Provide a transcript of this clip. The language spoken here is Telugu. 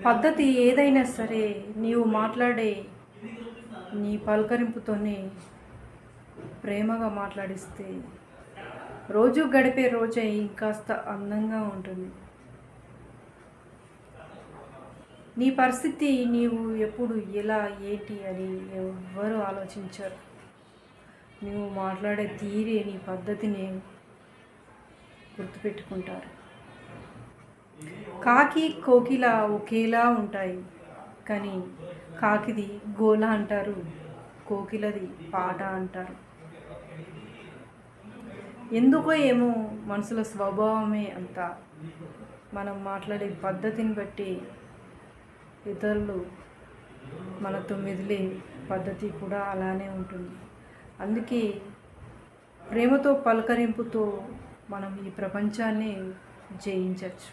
పద్ధతి ఏదైనా సరే నీవు మాట్లాడే నీ పలకరింపుతోనే ప్రేమగా మాట్లాడిస్తే రోజు గడిపే రోజే ఇంకాస్త అందంగా ఉంటుంది. నీ పరిస్థితి నీవు ఎప్పుడు ఎలా ఏంటి అని ఎవ్వరూ ఆలోచించరు. నువ్వు మాట్లాడే తీరే నీ పద్ధతిని గుర్తుపెట్టుకుంటారు. కాకి కోకిల ఒకేలా ఉంటాయి, కానీ కాకిది గోల అంటారు, కోకిలది పాట అంటారు. ఎందుకో ఏమో మనుషుల స్వభావమే అంత. మనం మాట్లాడే పద్ధతిని బట్టి ఇతరులు మనతో మెదిలే పద్ధతి కూడా అలానే ఉంటుంది. అందుకే ప్రేమతో పలకరింపుతో మనం ఈ ప్రపంచాన్ని జయించవచ్చు.